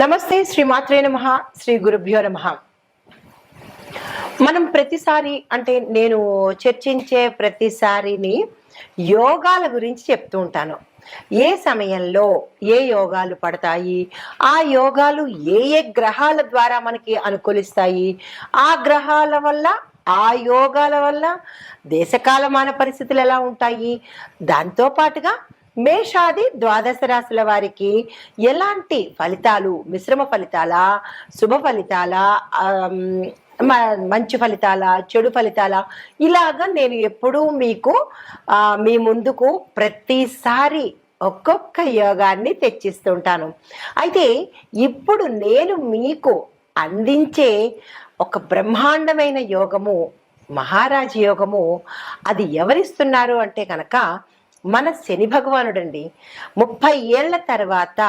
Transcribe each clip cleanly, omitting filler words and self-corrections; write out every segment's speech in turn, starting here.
నమస్తే శ్రీమాత్రే నమః శ్రీ గురుభ్యో నమః. మనం ప్రతిసారి అంటే నేను చర్చించే ప్రతిసారిని యోగాల గురించి చెప్తూ ఉంటాను. ఏ సమయంలో ఏ యోగాలు పడతాయి, ఆ యోగాలు ఏ ఏ గ్రహాల ద్వారా మనకి అనుకూలిస్తాయి, ఆ గ్రహాల వల్ల ఆ యోగాల వల్ల దేశకాలమాన పరిస్థితులు ఎలా ఉంటాయి, దాంతో పాటుగా మేషాది ద్వాదశ రాశుల వారికి ఎలాంటి ఫలితాలు, మిశ్రమ ఫలితాలా, శుభ ఫలితాలా, మంచి ఫలితాలా, చెడు ఫలితాలా, ఇలాగా నేను ఎప్పుడూ మీకు మీ ముందుకు ప్రతిసారి ఒక్కొక్క యోగాన్ని తెచ్చిస్తుంటాను. అయితే ఇప్పుడు నేను మీకు అందించే ఒక బ్రహ్మాండమైన యోగము, మహారాజ యోగము. అది ఎవరిస్తున్నారు అంటే కనుక మన శని భగవానుడండి. 30 ఏళ్ల తర్వాత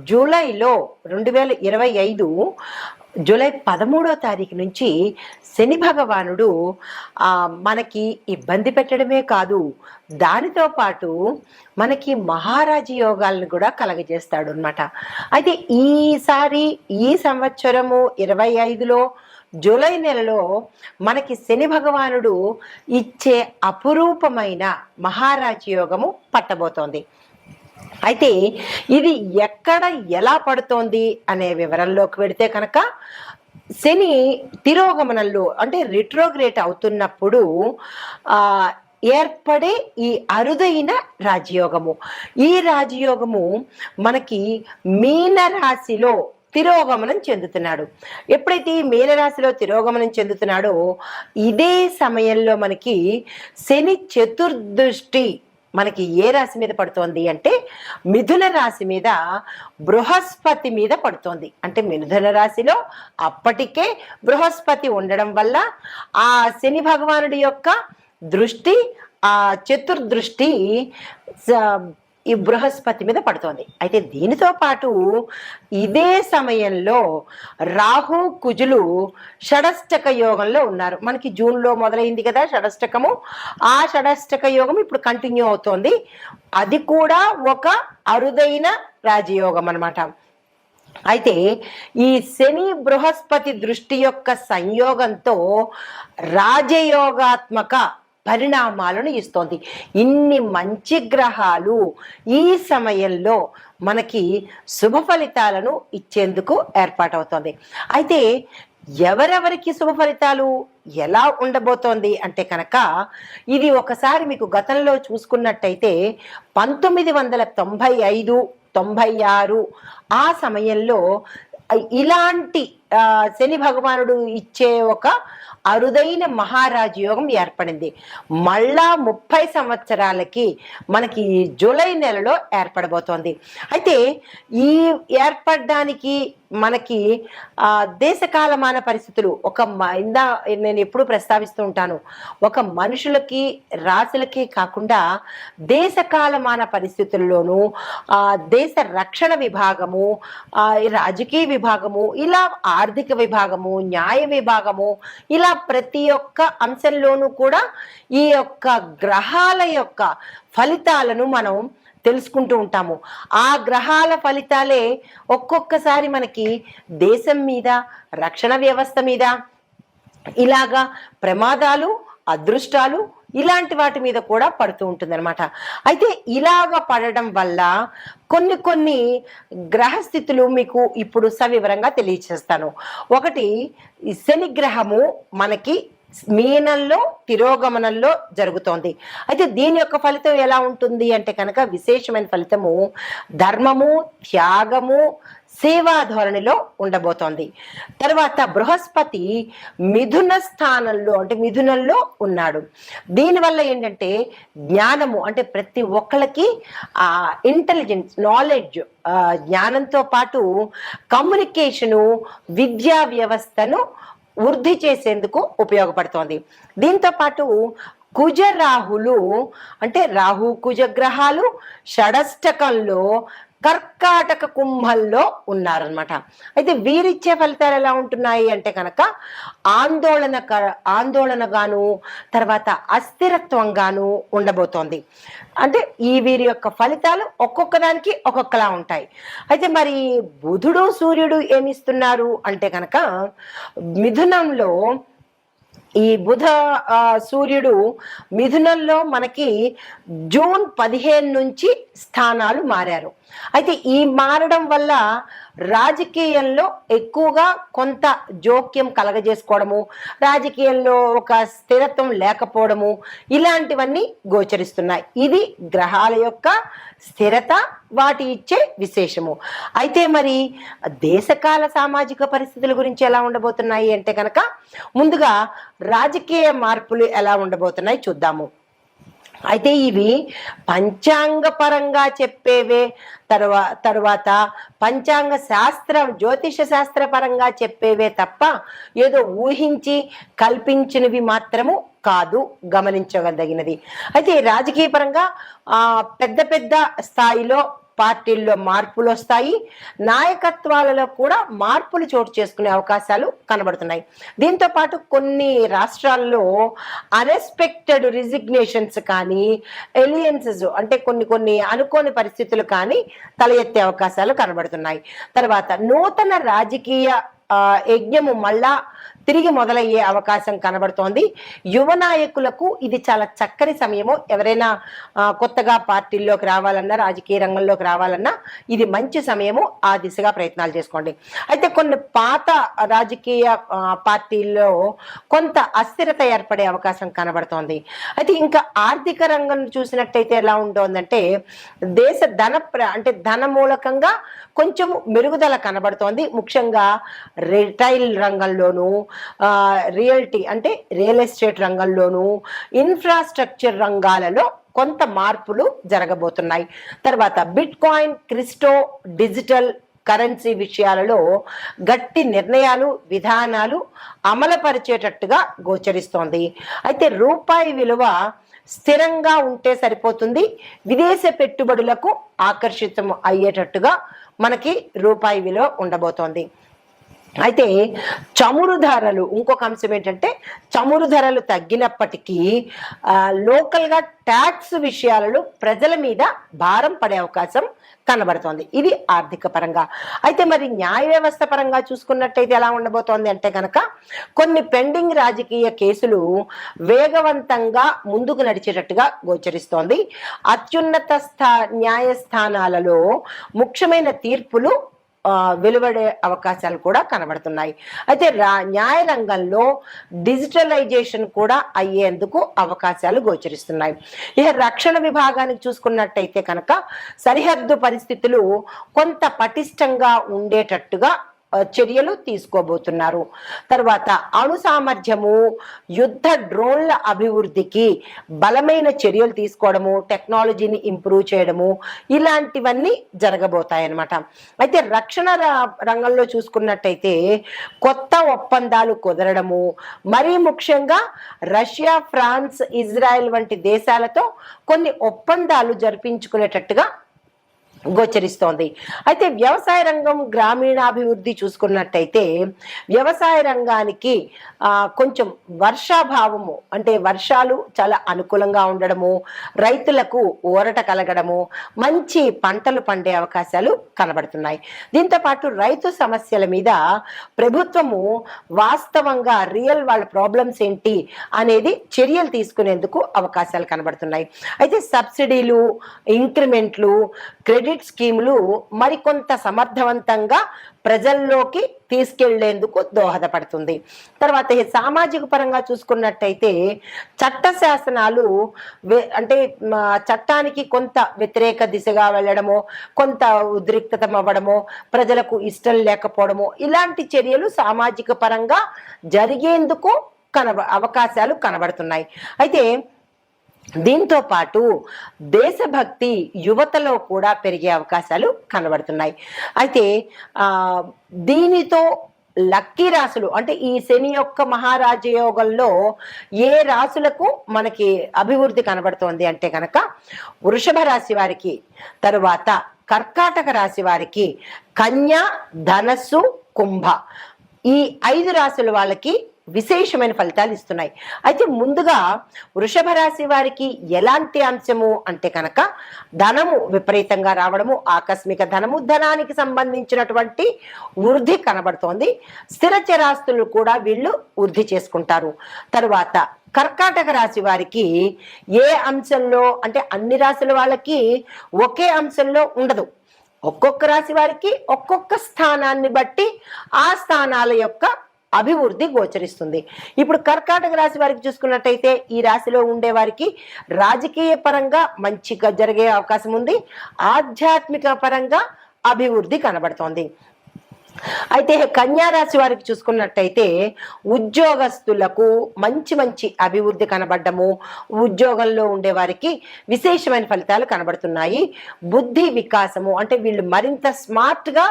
జూలైలో 2025 జూలై 13వ తారీఖు నుంచి శని భగవానుడు మనకి ఇబ్బంది పెట్టడమే కాదు, దానితో పాటు మనకి మహారాజ యోగాలను కూడా కలగజేస్తాడు అనమాట. అయితే ఈసారి ఈ సంవత్సరము 25లో జూలై నెలలో మనకి శని భగవానుడు ఇచ్చే అపురూపమైన మహారాజ యోగము పట్టబోతోంది. అయితే ఇది ఎక్కడ ఎలా పడుతోంది అనే వివరంలోకి వెడితే కనుక, శని తిరోగమనంలో అంటే రిట్రోగ్రేట్ అవుతున్నప్పుడు ఏర్పడే ఈ అరుదైన రాజయోగము, ఈ రాజయోగము మనకి మీన రాశిలో తిరోగమనం చెందుతున్నాడు. ఎప్పుడైతే మీనరాశిలో తిరోగమనం చెందుతున్నాడో ఇదే సమయంలో మనకి శని చతుర్దృష్టి మనకి ఏ రాశి మీద పడుతోంది అంటే మిథున రాశి మీద, బృహస్పతి మీద పడుతోంది. అంటే మిథున రాశిలో అప్పటికే బృహస్పతి ఉండడం వల్ల ఆ శని భగవానుడి యొక్క దృష్టి, ఆ చతుర్దృష్టి ఈ బృహస్పతి మీద పడుతోంది. అయితే దీనితో పాటు ఇదే సమయంలో రాహు కుజులు షడష్టక యోగంలో ఉన్నారు. మనకి జూన్లో మొదలైంది కదా షడష్టకము. ఆ షడష్టక యోగం ఇప్పుడు కంటిన్యూ అవుతోంది. అది కూడా ఒక అరుదైన రాజయోగం అన్నమాట. అయితే ఈ శని బృహస్పతి దృష్టి యొక్క సంయోగంతో రాజయోగాత్మక పరిణామాలను ఇస్తోంది. ఇన్ని మంచి గ్రహాలు ఈ సమయంలో మనకి శుభ ఫలితాలను ఇచ్చేందుకు ఏర్పాటవుతోంది. అయితే ఎవరెవరికి శుభ ఫలితాలు ఎలా ఉండబోతోంది అంటే కనుక, ఇది ఒకసారి మీకు గతంలో చూసుకున్నట్టయితే 1995, 96 ఆ సమయంలో ఇలాంటి శని భగవానుడు ఇచ్చే ఒక అరుదైన మహారాజ యోగం ఏర్పడింది. మళ్ళా 30 సంవత్సరాలకి మనకి జూలై నెలలో ఏర్పడబోతోంది. అయితే ఈ ఏర్పడడానికి మనకి దేశకాలమాన పరిస్థితులు నేను ఎప్పుడు ప్రస్తావిస్తూ ఉంటాను, ఒక మనుషులకి రాశులకి కాకుండా దేశకాలమాన పరిస్థితుల్లోనూ దేశ రక్షణ విభాగము, రాజకీయ విభాగము, ఇలా ఆర్థిక విభాగము, న్యాయ విభాగము, ఇలా ప్రతి ఒక్క అంశంలోనూ కూడా ఈ యొక్క గ్రహాల యొక్క ఫలితాలను మనం తెలుసుకుంటూ ఉంటాము. ఆ గ్రహాల ఫలితాలే ఒక్కొక్కసారి మనకి దేశం మీద, రక్షణ వ్యవస్థ మీద ఇలాగా ప్రమాదాలు, అదృష్టాలు ఇలాంటి వాటి మీద కూడా పడుతూ ఉంటుందన్నమాట. అయితే ఇలాగ పడడం వల్ల కొన్ని గ్రహస్థితులు మీకు ఇప్పుడు సవివరంగా తెలియచేస్తాను. ఒకటి, శని గ్రహము మనకి మీనంలో తిరోగమనంలో జరుగుతోంది. అయితే దీని యొక్క ఫలితం ఎలా ఉంటుంది అంటే కనుక, విశేషమైన ఫలితము ధర్మము, త్యాగము, సేవా ధోరణిలో ఉండబోతోంది. తర్వాత బృహస్పతి మిథున స్థానంలో అంటే మిథునంలో ఉన్నాడు. దీనివల్ల ఏంటంటే జ్ఞానము, అంటే ప్రతి ఒక్కళ్ళకి ఇంటెలిజెన్స్, నాలెడ్జ్, జ్ఞానంతో పాటు కమ్యూనికేషను, విద్యా వ్యవస్థను వృద్ధి చేసేందుకు ఉపయోగపడుతోంది. దీంతో పాటు కుజ రాహులు అంటే రాహు కుజ గ్రహాలు షడష్టకంలో కర్కాటక కుంభంలో ఉన్నారనమాట. అయితే వీరిచ్చే ఫలితాలు ఎలా ఉంటున్నాయి అంటే కనుక ఆందోళనగాను, తర్వాత అస్థిరత్వంగాను ఉండబోతోంది. అంటే ఈ వీరి యొక్క ఫలితాలు ఒక్కొక్క దానికి ఒక్కొక్కలా ఉంటాయి. అయితే మరి బుధుడు సూర్యుడు ఏమిస్తున్నారు అంటే కనుక మిథునంలో ఈ బుధ సూర్యుడు మిథునంలో మనకి జూన్ 15 నుంచి స్థానాలు మారారు. అయితే ఈ మారడం వల్ల రాజకీయంలో ఎక్కువగా కొంత జోక్యం కలగజేసుకోవడము, రాజకీయంలో ఒక స్థిరత్వం లేకపోవడము, ఇలాంటివన్నీ గోచరిస్తున్నాయి. ఇది గ్రహాల యొక్క స్థిరత, వాటి ఇచ్చే విశేషము. అయితే మరి దేశకాల సామాజిక పరిస్థితుల గురించి ఎలా ఉండబోతున్నాయి అంటే కనుక ముందుగా రాజకీయ మార్పులు ఎలా ఉండబోతున్నాయి చూద్దాము. అయితే ఇవి పంచాంగ పరంగా చెప్పేవే, తరువాత పంచాంగ జ్యోతిష శాస్త్ర పరంగా చెప్పేవే తప్ప ఏదో ఊహించి కల్పించినవి మాత్రము కాదు, గమనించదగినది. అయితే రాజకీయ పరంగా పెద్ద పెద్ద స్థాయిలో పార్టీల్లో మార్పులు వస్తాయి, నాయకత్వాలలో కూడా మార్పులు చోటు చేసుకునే అవకాశాలు కనబడుతున్నాయి. దీంతో పాటు కొన్ని రాష్ట్రాల్లో అన్ఎక్స్పెక్టెడ్ రిజిగ్నేషన్స్ కానీ, ఎలియన్సెస్ అంటే కొన్ని అనుకోని పరిస్థితులు కానీ తల ఎత్తే అవకాశాలు కనబడుతున్నాయి. తర్వాత నూతన రాజకీయ యజ్ఞము మళ్ళా తిరిగి మొదలయ్యే అవకాశం కనబడుతోంది. యువ నాయకులకు ఇది చాలా చక్కని సమయము. ఎవరైనా కొత్తగా పార్టీల్లోకి రావాలన్నా, రాజకీయ రంగంలోకి రావాలన్నా ఇది మంచి సమయము. ఆ దిశగా ప్రయత్నాలు చేసుకోండి. అయితే కొన్ని పాత రాజకీయ పార్టీల్లో కొంత అస్థిరత ఏర్పడే అవకాశం కనబడుతోంది. అయితే ఇంకా ఆర్థిక రంగం చూసినట్టయితే ఎలా ఉంటుందంటే దేశ ధన మూలకంగా కొంచెం మెరుగుదల కనబడుతోంది. ముఖ్యంగా రిటైల్ రంగంలోనూ, రియల్టీ అంటే రియల్ ఎస్టేట్ రంగంలోనూ, ఇన్ఫ్రాస్ట్రక్చర్ రంగాలలో కొంత మార్పులు జరగబోతున్నాయి. తర్వాత bit coin, crypto, digital currency విషయాలలో గట్టి నిర్ణయాలు, విధానాలు అమలుపరిచేటట్టుగా గోచరిస్తోంది. అయితే రూపాయి విలువ స్థిరంగా ఉంటే సరిపోతుంది. విదేశ పెట్టుబడులకు ఆకర్షితం అయ్యేటట్టుగా మనకి రూపాయి విలువ ఉండబోతోంది. అయితే చమురు ధరలు, ఇంకొక అంశం ఏంటంటే చమురు ధరలు తగ్గినప్పటికీ లోకల్గా ట్యాక్స్ విషయాలలో ప్రజల మీద భారం పడే అవకాశం కనబడుతోంది. ఇది ఆర్థిక పరంగా. అయితే మరి న్యాయ వ్యవస్థ పరంగా చూసుకున్నట్టయితే ఎలా ఉండబోతోంది అంటే కనుక కొన్ని పెండింగ్ రాజకీయ కేసులు వేగవంతంగా ముందుకు నడిచేటట్టుగా గోచరిస్తోంది. అత్యున్నత న్యాయస్థానాలలో ముఖ్యమైన తీర్పులు వెలువడే అవకాశాలు కూడా కనబడుతున్నాయి. అయితే న్యాయ రంగంలో డిజిటలైజేషన్ కూడా అయ్యేందుకు అవకాశాలు గోచరిస్తున్నాయి. ఇక రక్షణ విభాగానికి చూసుకున్నట్టయితే కనుక సరిహద్దు పరిస్థితులు కొంత పటిష్టంగా ఉండేటట్టుగా చర్యలు తీసుకోబోతున్నారు. తర్వాత అణు సామర్థ్యము, యుద్ధ డ్రోన్ల అభివృద్ధికి బలమైన చర్యలు తీసుకోవడము, టెక్నాలజీని ఇంప్రూవ్ చేయడము, ఇలాంటివన్నీ జరగబోతాయన్నమాట. అయితే రక్షణ రంగంలో చూసుకున్నట్టయితే కొత్త ఒప్పందాలు కుదరడము, మరీ ముఖ్యంగా రష్యా, ఫ్రాన్స్, ఇజ్రాయెల్ వంటి దేశాలతో కొన్ని ఒప్పందాలు జరిపించుకునేటట్టుగా గోచరిస్తోంది. అయితే వ్యవసాయ రంగం, గ్రామీణాభివృద్ధి చూసుకున్నట్టయితే వ్యవసాయ రంగానికి కొంచెం వర్షాభావము అంటే వర్షాలు చాలా అనుకూలంగా ఉండడము, రైతులకు ఊరట కలగడము, మంచి పంటలు పండే అవకాశాలు కనబడుతున్నాయి. దీంతో పాటు రైతు సమస్యల మీద ప్రభుత్వము వాస్తవంగా వాళ్ళ ప్రాబ్లమ్స్ ఏంటి అనేది చర్యలు తీసుకునేందుకు అవకాశాలు కనబడుతున్నాయి. అయితే సబ్సిడీలు, ఇంక్రిమెంట్లు, క్రెడిట్ స్కీములు మరికొంత సమర్థవంతంగా ప్రజల్లోకి తీసుకెళ్లేందుకు దోహదపడుతుంది. తర్వాత సామాజిక పరంగా చూసుకున్నట్టయితే చట్ట శాసనాలు అంటే చట్టానికి కొంత వ్యతిరేక దిశగా వెళ్ళడమో, కొంత ఉద్రిక్తత అవ్వడమో, ప్రజలకు ఇష్టం లేకపోవడమో, ఇలాంటి చర్యలు సామాజిక పరంగా జరిగేందుకు అవకాశాలు కనబడుతున్నాయి. అయితే దీంతో పాటు దేశభక్తి యువతలో కూడా పెరిగే అవకాశాలు కనబడుతున్నాయి. అయితే దీనితో లక్కీ రాసులు అంటే ఈ శని యొక్క మహారాజయోగంలో ఏ రాసులకు మనకి అభివృద్ధి కనబడుతోంది అంటే కనుక వృషభ రాశి వారికి, తరువాత కర్కాటక రాశి వారికి కన్య, ధనస్సు, కుంభ ఈ 5 రాశుల వాళ్ళకి విశేషమైన ఫలితాలు ఇస్తున్నాయి. అయితే ముందుగా వృషభ రాశి వారికి ఎలాంటి అంశము అంటే కనుక ధనము విపరీతంగా రావడము, ఆకస్మిక ధనము, ధనానికి సంబంధించినటువంటి వృద్ధి కనబడుతోంది. స్థిర చరాస్తులు కూడా వీళ్ళు వృద్ధి చేసుకుంటారు. తరువాత కర్కాటక రాశి వారికి ఏ అంశంలో అంటే అన్ని రాశుల వాళ్ళకి ఒకే అంశంలో ఉండదు. ఒక్కొక్క రాశి వారికి ఒక్కొక్క స్థానాన్ని బట్టి ఆ స్థానాల యొక్క అభివృద్ధి గోచరిస్తుంది. ఇప్పుడు కర్కాటక రాశి వారికి చూసుకున్నట్టయితే ఈ రాశిలో ఉండే వారికి రాజకీయ పరంగా మంచిగా జరిగే అవకాశం ఉంది. ఆధ్యాత్మిక పరంగా అభివృద్ధి కనబడుతోంది. అయితే కన్యా రాశి వారికి చూసుకున్నట్టయితే ఉద్యోగస్తులకు మంచి మంచి అభివృద్ధి కనబడము, ఉద్యోగంలో ఉండే వారికి విశేషమైన ఫలితాలు కనబడుతున్నాయి. బుద్ధి వికాసము అంటే వీళ్ళు మరింత స్మార్ట్గా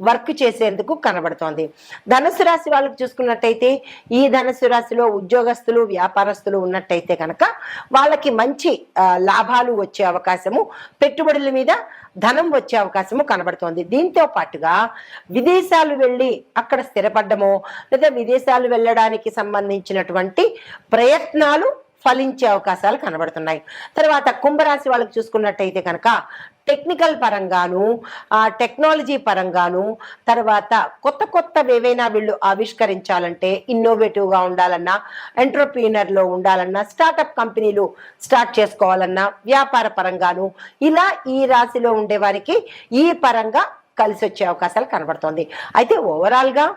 వర్క్ చేసేందుకు కనబడుతోంది. ధనుసు రాశి వాళ్ళకి చూసుకున్నట్టయితే ఈ ధనుసు రాశిలో ఉద్యోగస్తులు, వ్యాపారస్తులు ఉన్నట్టయితే కనుక వాళ్ళకి మంచి లాభాలు వచ్చే అవకాశము, పెట్టుబడుల మీద ధనం వచ్చే అవకాశము కనబడుతోంది. దీంతో పాటుగా విదేశాలు వెళ్ళి అక్కడ స్థిరపడ్డమో లేదా విదేశాలు వెళ్ళడానికి సంబంధించినటువంటి ప్రయత్నాలు ఫలించే అవకాశాలు కనబడుతున్నాయి. తర్వాత కుంభరాశి వాళ్ళకి చూసుకున్నట్టయితే కనుక టెక్నికల్ పరంగాను, టెక్నాలజీ పరంగాను, తర్వాత కొత్త కొత్తవి ఏవైనా వీళ్ళు ఆవిష్కరించాలంటే ఇన్నోవేటివ్గా ఉండాలన్నా, ఎంటర్‌ప్రీనర్‌లో ఉండాలన్నా, స్టార్టప్ కంపెనీలు స్టార్ట్ చేసుకోవాలన్నా, వ్యాపార పరంగాను ఇలా ఈ రాశిలో ఉండే వారికి ఈ పరంగా కలిసి వచ్చే అవకాశాలు కనబడుతోంది. అయితే ఓవరాల్గా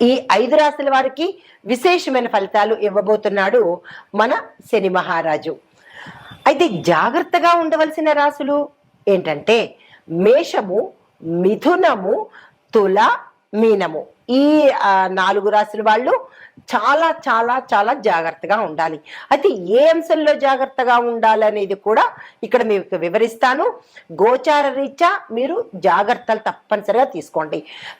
ఈ 5 రాశుల వారికి విశేషమైన ఫలితాలు ఇవ్వబోతున్నాడు మన శని మహారాజు. అయితే జాగ్రత్తగా ఉండవలసిన రాశులు ఏంటంటే మేషము, మిథునము, తుల, మీనము. ఈ 4 రాశుల వాళ్ళు చాలా చాలా చాలా జాగ్రత్తగా ఉండాలి. అయితే ఏ అంశంలో జాగ్రత్తగా ఉండాలనేది కూడా ఇక్కడ మీకు వివరిస్తాను. గోచార రీత్యా మీరు జాగ్రత్తలు తప్పనిసరిగా తీసుకోండి.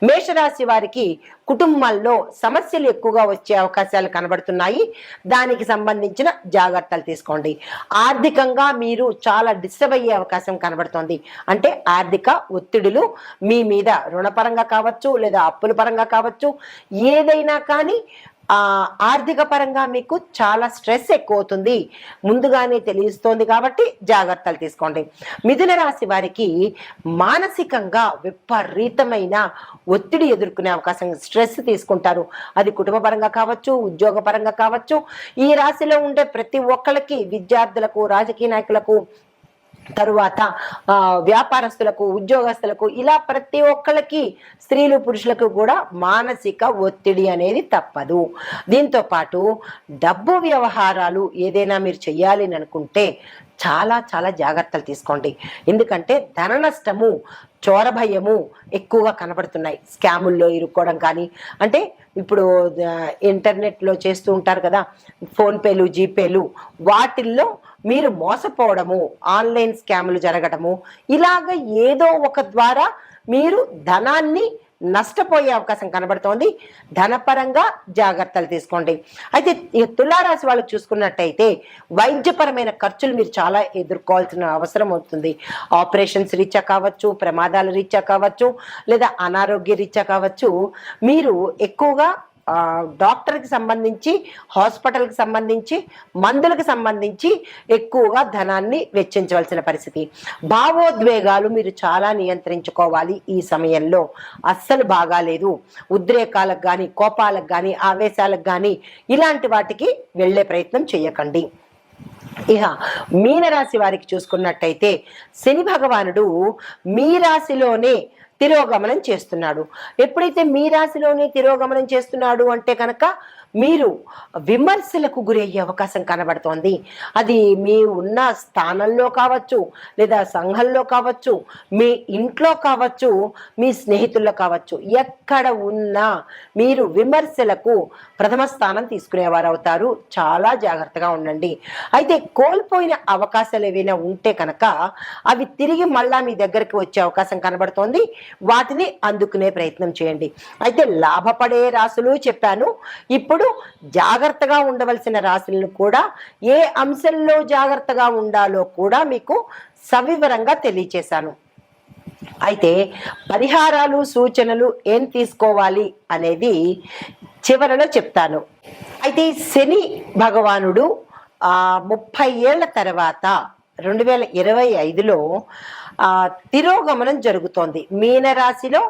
మేషరాశి వారికి కుటుంబాల్లో సమస్యలు ఎక్కువగా వచ్చే అవకాశాలు కనబడుతున్నాయి. దానికి సంబంధించిన జాగ్రత్తలు తీసుకోండి. ఆర్థికంగా మీరు చాలా డిస్టర్బ్ అయ్యే అవకాశం కనబడుతోంది. అంటే ఆర్థిక ఒత్తిడులు మీ మీద రుణపరంగా కావచ్చు లేదా అప్పుల పరంగా కావచ్చు, ఏదైనా కానీ ఆర్థిక పరంగా మీకు చాలా స్ట్రెస్ ఎక్కువ అవుతుంది, ముందుగానే తెలుస్తోంది. కాబట్టి జాగ్రత్తలు తీసుకోండి. మిథున రాశి వారికి మానసికంగా విపరీతమైన ఒత్తిడి ఎదుర్కొనే అవకాశం, స్ట్రెస్ తీసుకుంటారు. అది కుటుంబ పరంగా కావచ్చు, ఉద్యోగ పరంగా కావచ్చు. ఈ రాశిలో ఉండే ప్రతి ఒక్కరికి, విద్యార్థులకు, రాజకీయ నాయకులకు, తరువాత వ్యాపారస్తులకు, ఉద్యోగస్తులకు, ఇలా ప్రతి ఒక్కళ్ళకి, స్త్రీలు పురుషులకు కూడా మానసిక ఒత్తిడి అనేది తప్పదు. దీంతో పాటు డబ్బు వ్యవహారాలు ఏదైనా మీరు చెయ్యాలి అని అనుకుంటే చాలా చాలా జాగ్రత్తలు తీసుకోండి. ఎందుకంటే ధన నష్టము, చోర భయము ఎక్కువగా కనబడుతున్నాయి. స్కాముల్లో ఇరుక్కోవడం కానీ, అంటే ఇప్పుడు ఇంటర్నెట్లో చేస్తూ ఉంటారు కదా ఫోన్పేలు, జీపేలు, వాటిల్లో మీరు మోసపోవడము, ఆన్లైన్ స్కాములు జరగడము, ఇలాగ ఏదో ఒక ద్వారా మీరు ధనాన్ని నష్టపోయే అవకాశం కనబడుతోంది. ధనపరంగా జాగ్రత్తలు తీసుకోండి. అయితే తులారాశి వాళ్ళకి చూసుకున్నట్టయితే వైద్యపరమైన ఖర్చులు మీరు చాలా ఎదుర్కోవాల్సిన అవసరం అవుతుంది. ఆపరేషన్స్ రీత్యా కావచ్చు, ప్రమాదాల రీత్యా కావచ్చు, లేదా అనారోగ్య రీత్యా కావచ్చు, మీరు ఎక్కువగా డాక్టర్కి సంబంధించి, హాస్పిటల్కి సంబంధించి, మందులకు సంబంధించి ఎక్కువగా ధనాన్ని వెచ్చించవలసిన పరిస్థితి. భావోద్వేగాలు మీరు చాలా నియంత్రించుకోవాలి. ఈ సమయంలో అస్సలు బాగాలేదు. ఉద్రేకాలకు కానీ, కోపాలకు కానీ, ఆవేశాలకు కానీ ఇలాంటి వాటికి వెళ్ళే ప్రయత్నం చేయకండి. ఇక మీనరాశి వారికి చూసుకున్నట్టయితే శని భగవానుడు మీ రాశిలోనే తిరోగమనం చేస్తున్నాడు. ఎప్పుడైతే మీ రాశిలోనే తిరోగమనం చేస్తున్నాడు అంటే కనుక మీరు విమర్శలకు గురయ్యే అవకాశం కనబడుతోంది. అది మీ ఉన్న స్థానంలో కావచ్చు, లేదా సంఘంలో కావచ్చు, మీ ఇంట్లో కావచ్చు, మీ స్నేహితుల్లో కావచ్చు, ఎక్కడ ఉన్నా మీరు విమర్శలకు ప్రథమ స్థానం తీసుకునేవారు అవుతారు. చాలా జాగ్రత్తగా ఉండండి. అయితే కోల్పోయిన అవకాశాలు ఏవైనా ఉంటే కనుక అవి తిరిగి మళ్ళా మీ దగ్గరికి వచ్చే అవకాశం కనబడుతోంది. వాటిని అందుకునే ప్రయత్నం చేయండి. అయితే లాభపడే రాశులు చెప్పాను. ఇప్పుడు జాగ్రత్తగా ఉండవలసిన రాశులను కూడా, ఏ అంశంలో జాగ్రత్తగా ఉండాలో కూడా మీకు సవివరంగా తెలియచేశాను. అయితే పరిహారాలు సూచనలు ఏం తీసుకోవాలి అనేది చివరలో చెప్తాను. అయితే శని భగవానుడు 30 ఏళ్ల తర్వాత 2025లో తిరోగమనం జరుగుతోంది. మీనరాశిలో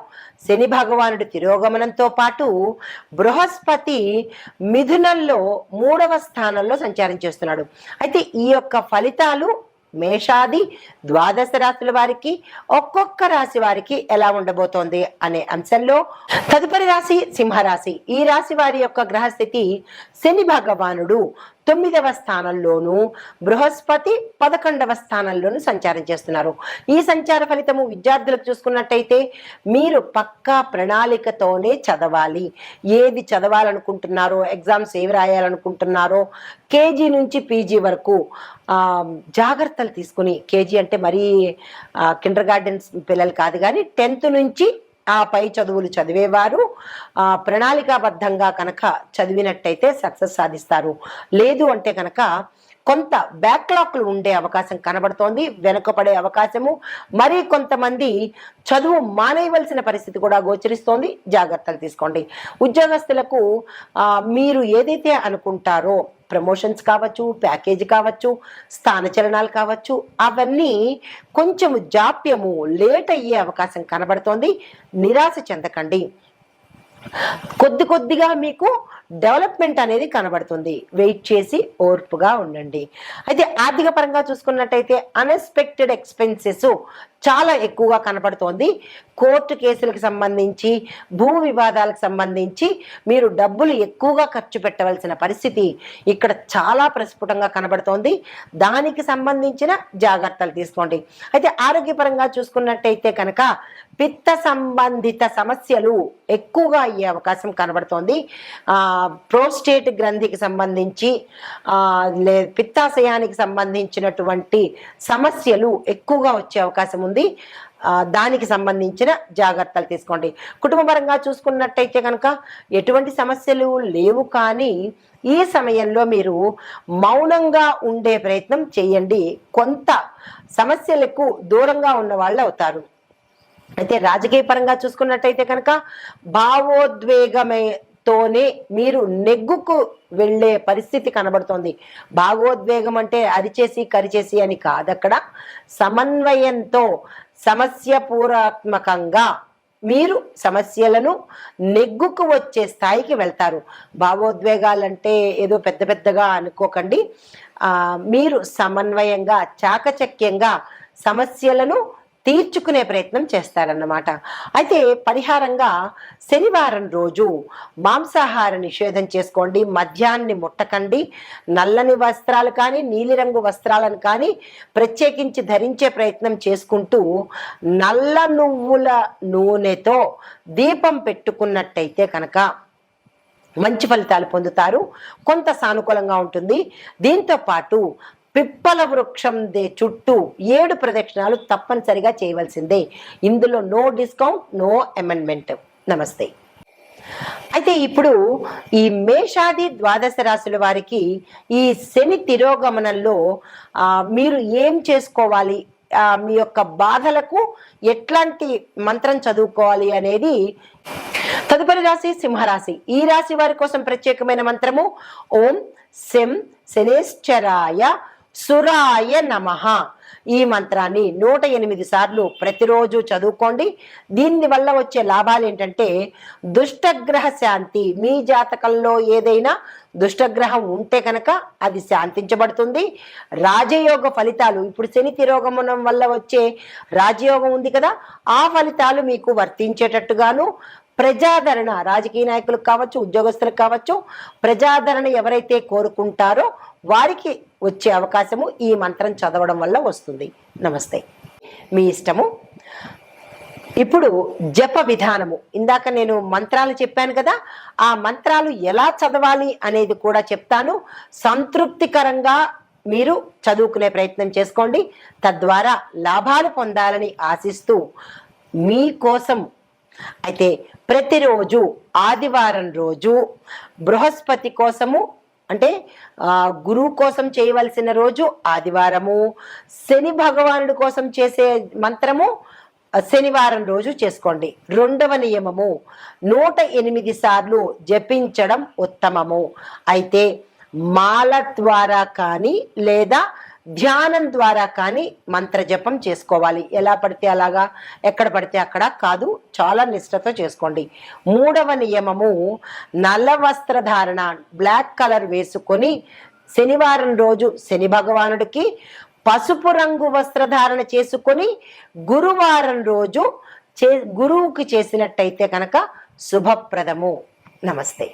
శని భగవానుడి తిరోగమనంతో పాటు బృహస్పతి మిథునంలో 3వ స్థానంలో సంచారం చేస్తున్నాడు. అయితే ఈ యొక్క ఫలితాలు మేషాది ద్వాదశ రాశుల వారికి, ఒక్కొక్క రాశి వారికి ఎలా ఉండబోతోంది అనే అంశంలో తదుపరి రాశి సింహరాశి. ఈ రాశి వారి యొక్క గ్రహస్థితి శని భగవానుడు 9వ స్థానంలోను, బృహస్పతి 11వ స్థానంలోను సంచారం చేస్తున్నారు. ఈ సంచార ఫలితము విద్యార్థులకు చూసుకున్నట్టయితే మీరు పక్కా ప్రణాళికతోనే చదవాలి. ఏది చదవాలనుకుంటున్నారో, ఎగ్జామ్స్ ఏవి రాయాలనుకుంటున్నారో, కేజీ నుంచి పీజీ వరకు జాగ్రత్తలు తీసుకుని, కేజీ అంటే మరీ కిండర్ గార్డెన్ పిల్లలు కాదు కానీ 10th నుంచి పై చదువులు చదివేవారు ప్రణాళికాబద్ధంగా కనుక చదివినట్టయితే సక్సెస్ సాధిస్తారు. లేదు అంటే కనుక కొంత బ్యాక్లాగ్లు ఉండే అవకాశం కనబడుతోంది, వెనుకపడే అవకాశము, మరి కొంతమంది చదువు మానేయవలసిన పరిస్థితి కూడా గోచరిస్తోంది. జాగ్రత్తలు తీసుకోండి. ఉద్యోగస్తులకు మీరు ఏదైతే అనుకుంటారో, ప్రమోషన్స్ కావచ్చు, ప్యాకేజ్ కావచ్చు, స్థానచలనాలు కావచ్చు, అవన్నీ కొంచెము జాప్యము, లేట్ అయ్యే అవకాశం కనబడుతోంది. నిరాశ చెందకండి. కొద్దిగా మీకు డెవలప్మెంట్ అనేది కనబడుతుంది. వెయిట్ చేసి ఓర్పుగా ఉండండి. అయితే ఆర్థిక పరంగా చూసుకున్నట్టయితే అన్ఎక్స్పెక్టెడ్ ఎక్స్పెన్సెస్ చాలా ఎక్కువగా కనబడుతోంది. కోర్టు కేసులకు సంబంధించి, భూ వివాదాలకు సంబంధించి మీరు డబ్బులు ఎక్కువగా ఖర్చు పెట్టవలసిన పరిస్థితి ఇక్కడ చాలా ప్రస్ఫుటంగా కనబడుతోంది. దానికి సంబంధించిన జాగ్రత్తలు తీసుకోండి. అయితే ఆరోగ్యపరంగా చూసుకున్నట్టయితే కనుక పిత్త సంబంధిత సమస్యలు ఎక్కువగా అయ్యే అవకాశం కనబడుతోంది. ప్రోస్టేట్ గ్రంథికి సంబంధించి పిత్తాశయానికి సంబంధించినటువంటి సమస్యలు ఎక్కువగా వచ్చే అవకాశం ఉంది. దానికి సంబంధించిన జాగ్రత్తలు తీసుకోండి. కుటుంబపరంగా చూసుకున్నట్టయితే కనుక ఎటువంటి సమస్యలు లేవు, కానీ ఈ సమయంలో మీరు మౌనంగా ఉండే ప్రయత్నం చేయండి. కొంత సమస్యలకు దూరంగా ఉన్న వాళ్ళు అవుతారు. అయితే రాజకీయ పరంగా చూసుకున్నట్టయితే కనుక భావోద్వేగతోనే మీరు నెగ్గుకు వెళ్ళే పరిస్థితి కనబడుతోంది. భావోద్వేగం అంటే అరిచేసి కరిచేసి అని కాదు. అక్కడ సమన్వయంతో సమస్యపూర్వకంగా మీరు సమస్యలను నెగ్గుకు వచ్చే స్థాయికి వెళ్తారు. భావోద్వేగాలంటే ఏదో పెద్దగా అనుకోకండి. మీరు సమన్వయంగా, చాకచక్యంగా సమస్యలను తీర్చుకునే ప్రయత్నం చేస్తారన్నమాట. అయితే పరిహారంగా శనివారం రోజు మాంసాహార నిషేధం చేసుకోండి. మద్యాన్ని ముట్టకండి. నల్లని వస్త్రాలు కానీ, నీలిరంగు వస్త్రాలను కానీ ప్రత్యేకించి ధరించే ప్రయత్నం చేసుకుంటూ నల్ల నువ్వుల నూనెతో దీపం పెట్టుకున్నట్టయితే కనుక మంచి ఫలితాలు పొందుతారు. కొంత సానుకూలంగా ఉంటుంది. దీంతో పాటు పిప్పల వృక్షం చుట్టూ 7 ప్రదక్షిణాలు తప్పనిసరిగా చేయవలసిందే. ఇందులో నో డిస్కౌంట్, నో అమెండ్మెంట్. నమస్తే. అయితే ఇప్పుడు ఈ మేషాది ద్వాదశ రాశుల వారికి ఈ శని తిరోగమనంలో మీరు ఏం చేసుకోవాలి, మీ యొక్క బాధలకు ఎట్లాంటి మంత్రం చదువుకోవాలి అనేది తదుపరి రాశి సింహరాశి. ఈ రాశి వారి కోసం ప్రత్యేకమైన మంత్రము ఓం శం శనేశ్చరాయ సురాయ నమః. ఈ మంత్రాన్ని 108 సార్లు ప్రతిరోజు చదువుకోండి. దీని వల్ల వచ్చే లాభాలు ఏంటంటే దుష్టగ్రహ శాంతి. మీ జాతకంలో ఏదైనా దుష్టగ్రహం ఉంటే కనుక అది శాంతించబడుతుంది. రాజయోగ ఫలితాలు, ఇప్పుడు శని తిరోగమనం వల్ల వచ్చే రాజయోగం ఉంది కదా, ఆ ఫలితాలు మీకు వర్తించేటట్టుగాను, ప్రజాదరణ, రాజకీయ నాయకులకు కావచ్చు, ఉద్యోగస్తులకు కావచ్చు, ప్రజాదరణ ఎవరైతే కోరుకుంటారో వారికి వచ్చే అవకాశము ఈ మంత్రం చదవడం వల్ల వస్తుంది. నమస్తే. మీ ఇష్టము. ఇప్పుడు జప విధానము, ఇందాక నేను మంత్రాలు చెప్పాను కదా, ఆ మంత్రాలు ఎలా చదవాలి అనేది కూడా చెప్తాను. సంతృప్తికరంగా మీరు చదువుకునే ప్రయత్నం చేసుకోండి. తద్వారా లాభాలు పొందాలని ఆశిస్తూ మీకోసం అయితే ప్రతిరోజు ఆదివారం రోజు బృహస్పతి కోసము, అంటే గురువు కోసం చేయవలసిన రోజు ఆదివారము, శని భగవానుడి కోసం చేసే మంత్రము శనివారం రోజు చేసుకోండి. రెండవ నియమము 108 సార్లు జపించడం ఉత్తమము. అయితే మాల ద్వారా కానీ లేదా ధ్యానం ద్వారా కానీ మంత్ర జపం చేసుకోవాలి. ఎలా పడితే అలాగా, ఎక్కడ పడితే అక్కడ కాదు, చాలా నిష్ఠతో చేసుకోండి. మూడవ నియమము నల్ల వస్త్రధారణ, బ్లాక్ కలర్ వేసుకొని శనివారం రోజు శని భగవానుడికి పసుపు రంగు వస్త్రధారణ చేసుకొని గురువారం రోజు గురువుకి చేసినట్టయితే కనుక శుభప్రదము. నమస్తే.